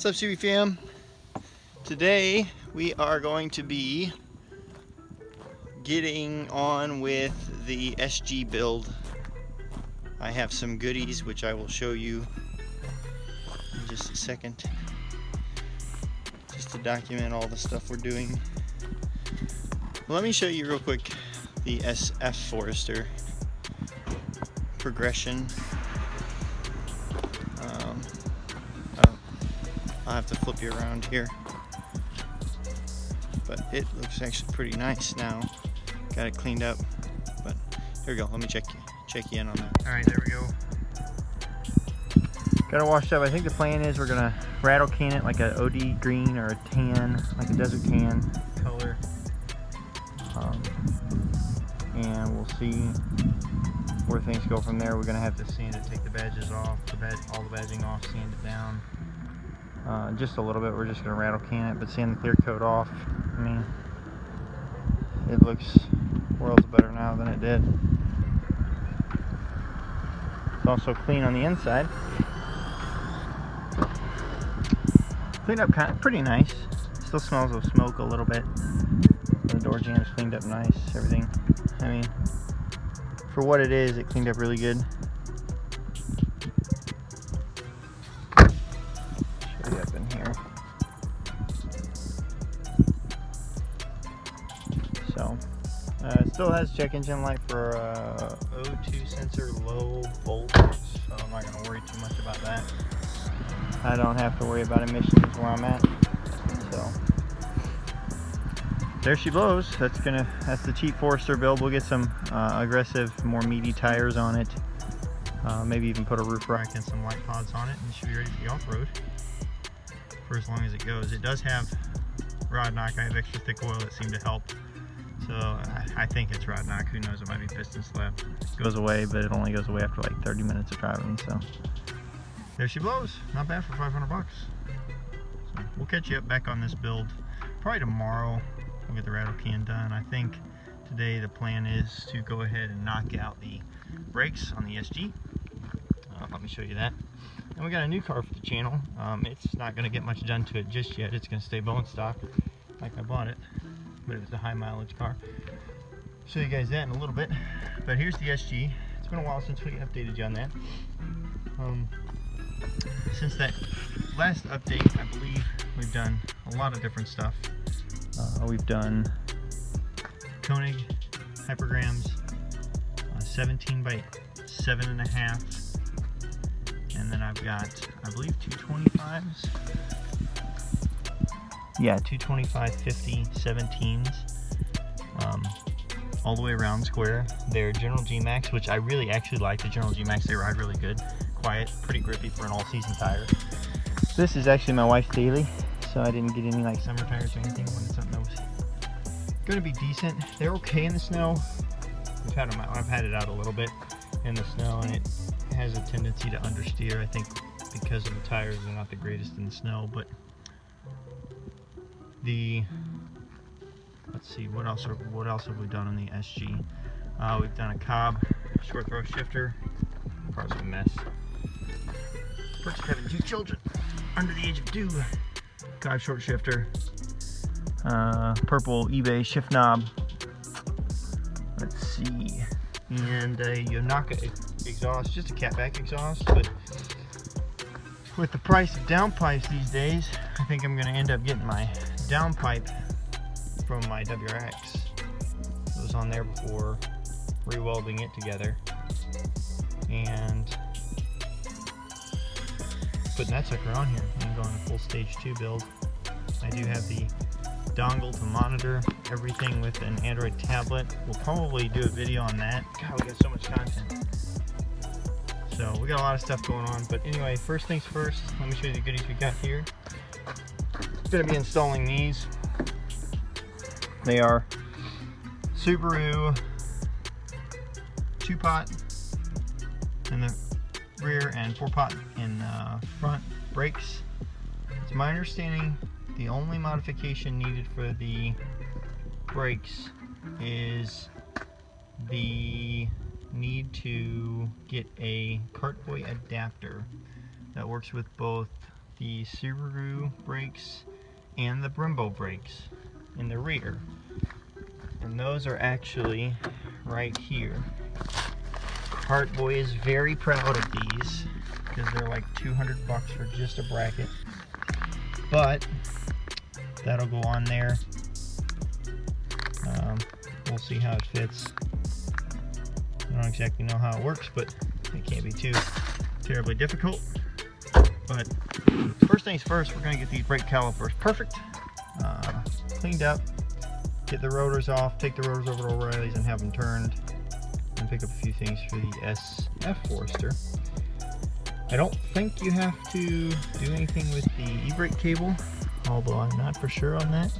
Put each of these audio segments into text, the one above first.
What's up, CB fam? Today we are going to be getting on with the SG build. I have some goodies which I will show you in just a second, just to document all the stuff we're doing. Let me show you real quick the SF Forester progression. I'll have to flip you around here, but it looks actually pretty nice now. Got it cleaned up, but here we go. Let me check you in on that. All right, there we go. Got it washed up. I think the plan is we're gonna rattle can it like a OD green or a tan, like a desert tan color, and we'll see where things go from there. We're gonna have to sand it, take the badges off, all the badging off, sand it down. Just a little bit. We're just going to rattle can it, but sand the clear coat off. I mean, it looks worlds better now than it did. It's also clean on the inside. Cleaned up pretty nice. Still smells of smoke a little bit. The door jam's cleaned up nice. Everything. I mean, for what it is, it cleaned up really good. Up in here. So it still has check engine light for O2 sensor, low voltage, so I'm not going to worry too much about that. I don't have to worry about emissions where I'm at. So there she blows. That's the cheap Forester build. We'll get some aggressive, more meaty tires on it. Maybe even put a roof rack and some light pods on it, and it should be ready for the off-road for as long as it goes. It does have rod knock. I have extra thick oil that seemed to help, so I think it's rod knock. Who knows, it might be piston slap. It goes away, but it only goes away after like 30 minutes of driving. So there she blows. Not bad for 500 bucks. So we'll catch you up back on this build probably tomorrow. We'll get the rattle can done. I think today the plan is to go ahead and knock out the brakes on the SG. Let me show you that. And we got a new car for the channel. It's not going to get much done to it just yet. It's going to stay bone stock like I bought it, but it's a high mileage car. Show you guys that in a little bit. But here's the SG. It's been a while since we updated you on that. Since that last update, I believe we've done a lot of different stuff. We've done Koenig hypergrams, 17 by 7.5. And then I've got, I believe, 225s. Yeah, 225, 50, 17s. All the way around square. They're General G-Max, which I really actually like the General G-Max. They ride really good. Quiet, pretty grippy for an all-season tire. This is actually my wife's daily, so I didn't get any like summer tires or anything. When it's something that was going to be decent. They're okay in the snow. I've had it out a little bit in the snow, and it has a tendency to understeer. I think because of the tires, they're not the greatest in the snow. But let's see, what else have we done on the SG? We've done a Cobb short throw shifter. Car's a mess. Purchased having 2 children under the age of 2. Cobb short shifter. Purple eBay shift knob. Let's see. And a Yonaka exhaust, just a catback exhaust, but with the price of downpipes these days, I think I'm going to end up getting my downpipe from my WRX. It was on there before, re-welding it together and putting that sucker on here and going to full stage 2 build. I do have the dongle to monitor everything with an Android tablet. We'll probably do a video on that. God, we got so much content. So we got a lot of stuff going on. But anyway, first things first, let me show you the goodies we got here. Gonna be installing these. They are Subaru 2-pot in the rear and 4-pot in the front brakes. It's my understanding the only modification needed for the brakes is the need to get a cartboy adapter that works with both the Subaru brakes and the Brembo brakes in the rear. And those are actually right here. Cartboy is very proud of these because they're like $200 for just a bracket. But that'll go on there. We'll see how it fits. I don't exactly know how it works, but it can't be too terribly difficult. But first things first, we're going to get these brake calipers perfect, cleaned up, get the rotors off, take the rotors over to O'Reilly's and have them turned, and pick up a few things for the SF Forester. I don't think you have to do anything with the e-brake cable, although I'm not for sure on that.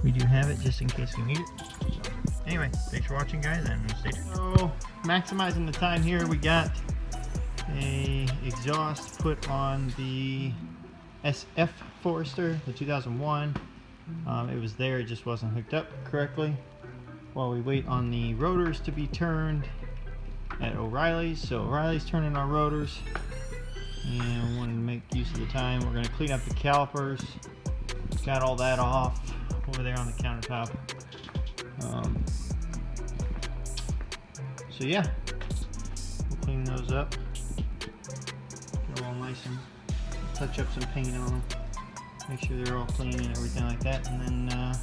We do have it just in case we need it. So, anyway, thanks for watching, guys, and stay tuned. So, maximizing the time here, we got a exhaust put on the SF Forester, the 2001. It was there, it just wasn't hooked up correctly. While we wait on the rotors to be turned at O'Reilly's. So O'Reilly's turning our rotors, and we wanted to make use of the time. We're going to clean up the calipers. Got all that off over there on the countertop. So yeah, we'll clean those up, get them all nice and touch up some paint on them, make sure they're all clean and everything like that, and then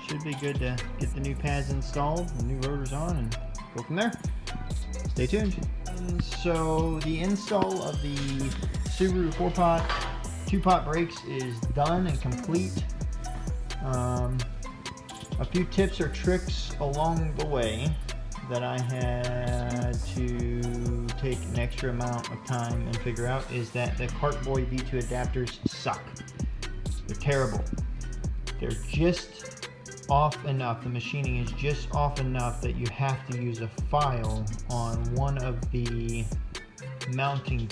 should be good to get the new pads installed, the new rotors on, and go from there. Stay tuned. And so the install of the Subaru 4-pot, 2-pot brakes is done and complete. A few tips or tricks along the way that I had to take an extra amount of time and figure out is that the Cartboy V2 adapters suck. They're terrible. They're just off enough, the machining is just off enough that you have to use a file on one of the mounting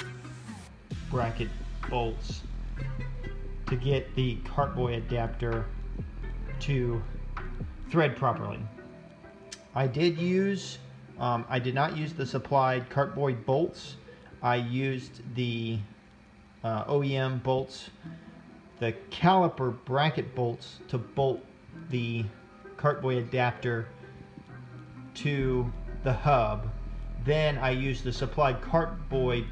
bracket bolts to get the Cartboy adapter to thread properly. I did not use the supplied Cartboy bolts. I used the OEM bolts, the caliper bracket bolts to bolt the Cartboy adapter to the hub. Then I used the supplied Cartboy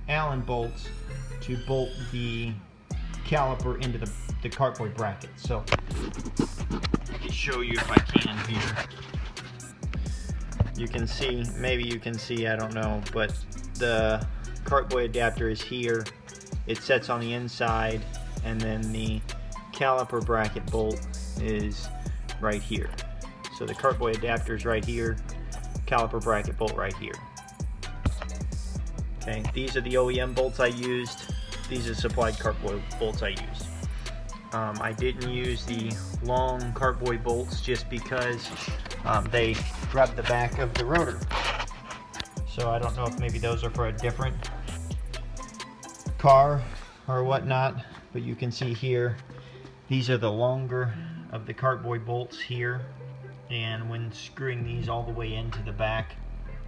Allen bolts to bolt the caliper into the Cartboy bracket. So let me show you if I can here. You can see, maybe you can see, I don't know, but the Cartboy adapter is here. It sets on the inside, and then the caliper bracket bolt is right here. So the Cartboy adapter is right here, caliper bracket bolt right here. Okay, these are the OEM bolts I used. These are supplied Cartboy bolts I used. I didn't use the long Cartboy bolts just because they grab the back of the rotor. So I don't know if maybe those are for a different car or whatnot, but you can see here, these are the longer of the Cartboy bolts here, and when screwing these all the way into the back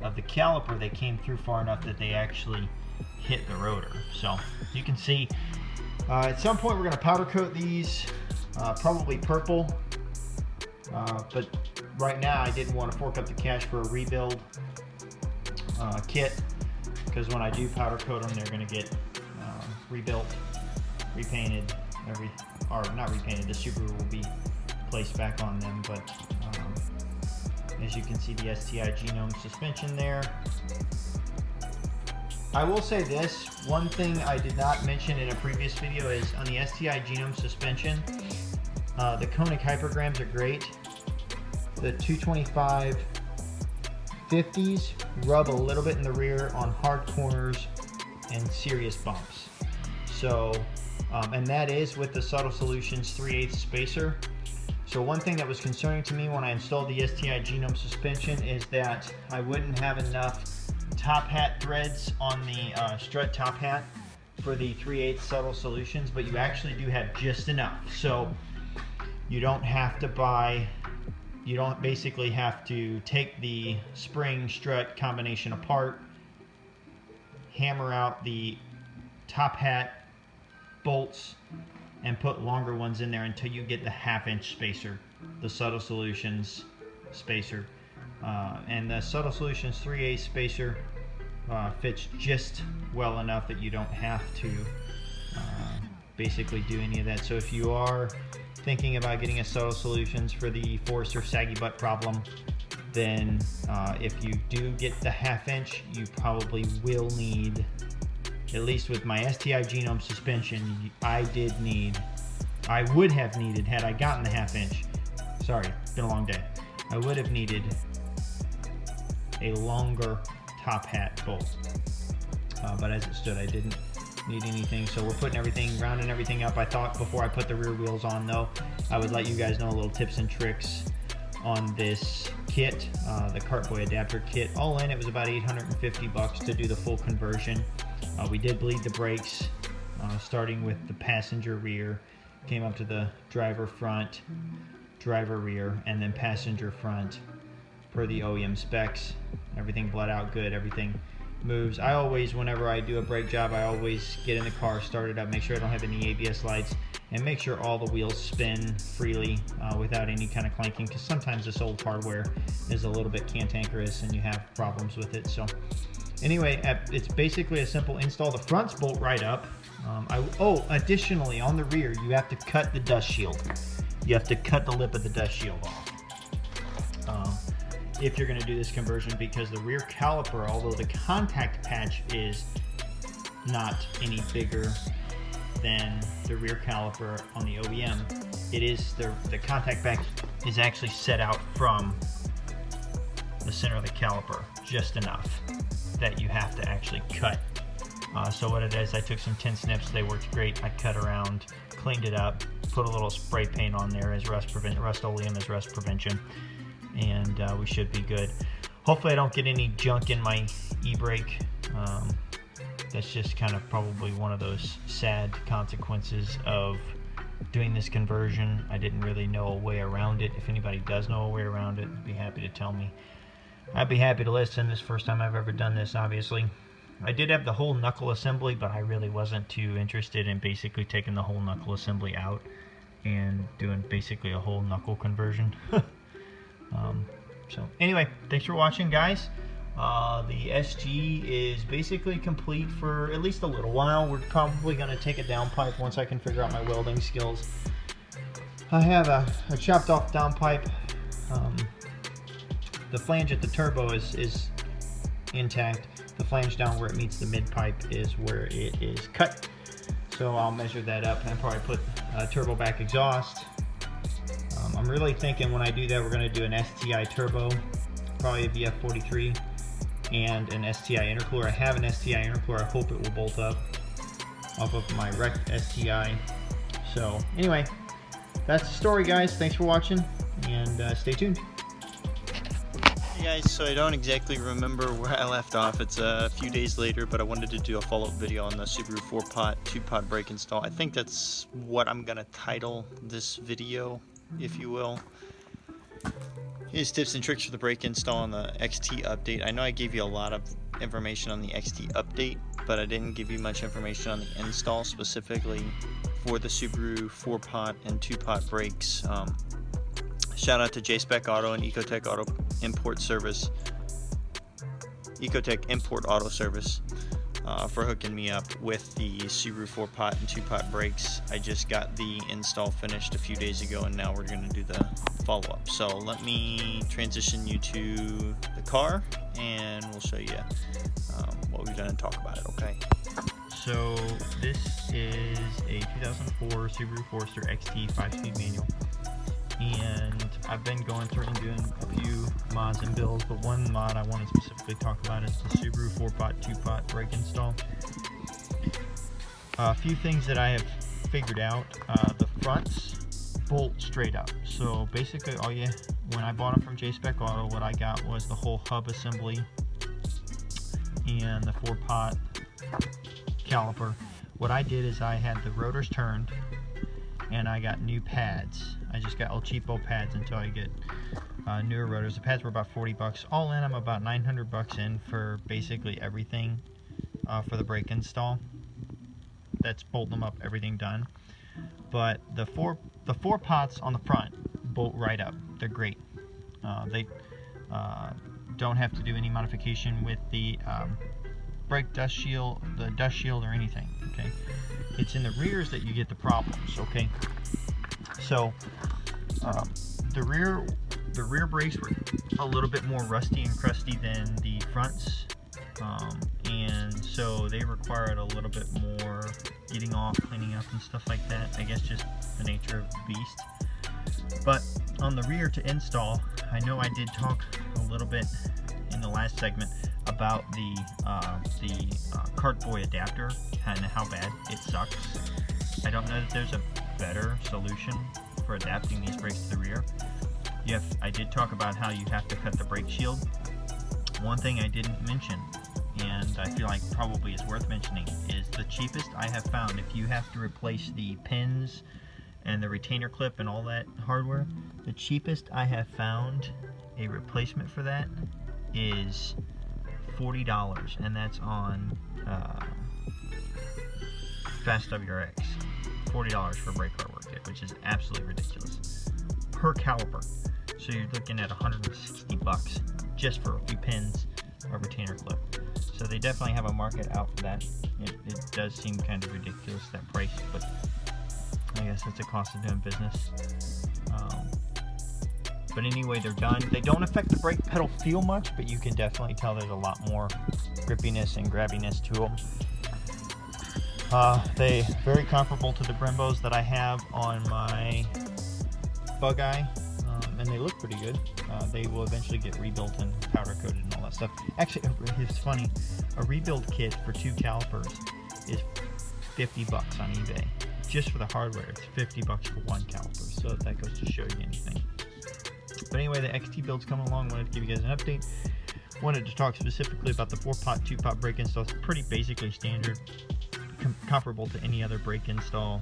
of the caliper, they came through far enough that they actually hit the rotor. So you can see at some point we're going to powder coat these, probably purple, but right now I didn't want to fork up the cash for a rebuild kit, because when I do powder coat them, they're going to get rebuilt, repainted, or not repainted, the Subaru will be placed back on them. But as you can see, the STI Genome suspension there. I will say this, one thing I did not mention in a previous video is on the STI Genome suspension, the Koenig hypergrams are great. The 225 50s rub a little bit in the rear on hard corners and serious bumps. So, and that is with the Subtle Solutions 3/8 spacer. So one thing that was concerning to me when I installed the STI Genome suspension is that I wouldn't have enough top hat threads on the strut top hat for the 3/8 Subtle Solutions, but you actually do have just enough. So you don't have to buy, you don't basically have to take the spring strut combination apart, hammer out the top hat bolts and put longer ones in there until you get the 1/2-inch spacer, the Subtle Solutions spacer. And the Subtle Solutions 3/8 spacer fits just well enough that you don't have to basically do any of that. So if you are thinking about getting a Subtle Solutions for the Forester saggy butt problem, then if you do get the 1/2-inch, you probably will need, at least with my STI Genome suspension, I would have needed, had I gotten the 1/2-inch, sorry, it's been a long day, I would have needed a longer top hat bolt. But as it stood, I didn't need anything, so we're putting everything, rounding everything up. I thought before I put the rear wheels on though, I would let you guys know a little tips and tricks on this kit, the Cartboy adapter kit. All in, it was about $850 to do the full conversion. We did bleed the brakes, starting with the passenger rear, came up to the driver front, driver rear, and then passenger front per the OEM specs. Everything bled out good, everything moves. I always, whenever I do a brake job, I always get in the car, start it up, make sure I don't have any ABS lights, and make sure all the wheels spin freely without any kind of clanking, because sometimes this old hardware is a little bit cantankerous and you have problems with it. So anyway, it's basically a simple install. The front's bolt right up. Additionally, on the rear, you have to cut the dust shield. You have to cut the lip of the dust shield off if you're going to do this conversion, because the rear caliper, although the contact patch is not any bigger than the rear caliper on the OEM, it is the contact patch is actually set out from the center of the caliper just enough that you have to actually cut. So what it is, I took some tin snips, they worked great. I cut around, cleaned it up, put a little spray paint on there as Rust-Oleum as rust prevention, and we should be good. Hopefully I don't get any junk in my e-brake. That's just kind of probably one of those sad consequences of doing this conversion. I didn't really know a way around it. If anybody does know a way around it, be happy to tell me. I'd be happy to listen. This is the first time I've ever done this, obviously. I did have the whole knuckle assembly, but I really wasn't too interested in basically taking the whole knuckle assembly out and doing basically a whole knuckle conversion. So anyway, thanks for watching, guys. The SG is basically complete for at least a little while. We're probably going to take a downpipe once I can figure out my welding skills. I have a chopped off downpipe. The flange at the turbo is intact. The flange down where it meets the mid pipe is where it is cut. So I'll measure that up and probably put turbo back exhaust. I'm really thinking when I do that, we're going to do an STI turbo, probably a VF43, and an STI intercooler. I have an STI intercooler. I hope it will bolt up off of my wrecked STI. So anyway, that's the story, guys. Thanks for watching, and stay tuned. Hey guys, so I don't exactly remember where I left off. It's a few days later, but I wanted to do a follow-up video on the Subaru 4-pot, 2-pot brake install. I think that's what I'm going to title this video, if you will. Here's tips and tricks for the brake install on the XT update. I know I gave you a lot of information on the XT update, but I didn't give you much information on the install specifically for the Subaru 4-pot and 2-pot brakes. Shout out to JSpec Auto and Ecotech Auto Import Service, Ecotech Import Auto Service, for hooking me up with the Subaru 4-pot and 2-pot brakes. I just got the install finished a few days ago, and now we're going to do the follow-up. So let me transition you to the car, and we'll show you what we've done and talk about it, okay? So this is a 2004 Subaru Forester XT 5-speed manual. And I've been going through and doing a few mods and builds, but one mod I want to specifically talk about is the Subaru 4-pot, 2-pot brake install. A few things that I have figured out. The fronts bolt straight up. So basically when I bought them from JSpec Auto, what I got was the whole hub assembly and the 4-pot caliper. What I did is I had the rotors turned and I got new pads. I just got El Cheapo pads until I get newer rotors. The pads were about 40 bucks. All in, I'm about 900 bucks in for basically everything for the brake install. that's bolting them up, everything done. But the four pots on the front bolt right up. They're great. They don't have to do any modification with the brake dust shield, or anything. Okay, it's in the rears that you get the problems. Okay, so the rear brakes were a little bit more rusty and crusty than the fronts, and so they required a little bit more getting off, cleaning up, and stuff like that. I guess just the nature of the beast. But on the rear to install, I know I did talk a little bit in the last segment about the cartboy adapter and how bad it sucks. I don't know that there's a better solution for adapting these brakes to the rear. I did talk about how you have to cut the brake shield. One thing I didn't mention, and I feel like probably is worth mentioning, is the cheapest I have found, if you have to replace the pins and the retainer clip and all that hardware, the cheapest I have found a replacement for that is $40, and that's on Fast WRX. $40 for a brake hardware kit, which is absolutely ridiculous per caliper. So you're looking at $160 just for a few pins, a retainer clip. So they definitely have a market out for that. It does seem kind of ridiculous, that price, but I guess that's the cost of doing business. But anyway, they're done. They don't affect the brake pedal feel much, but you can definitely tell there's a lot more grippiness and grabbiness to them. They very comparable to the Brembos that I have on my Bug Eye, and they look pretty good. They will eventually get rebuilt and powder coated and all that stuff. Actually, it's funny, a rebuild kit for 2 calipers is $50 on eBay. Just for the hardware, it's $50 for 1 caliper, so if that goes to show you anything. But anyway, the XT build's coming along. Wanted to give you guys an update. Wanted to talk specifically about the 4-pot, 2-pot brake install. It's pretty basically standard, comparable to any other brake install.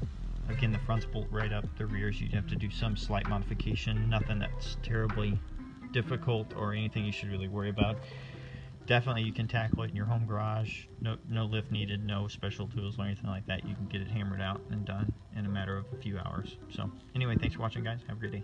Again, the fronts bolt right up, the rears you'd have to do some slight modification. Nothing that's terribly difficult or anything you should really worry about. Definitely you can tackle it in your home garage. No lift needed, no special tools or anything like that. You can get it hammered out and done in a matter of a few hours. So anyway, thanks for watching, guys. Have a great day.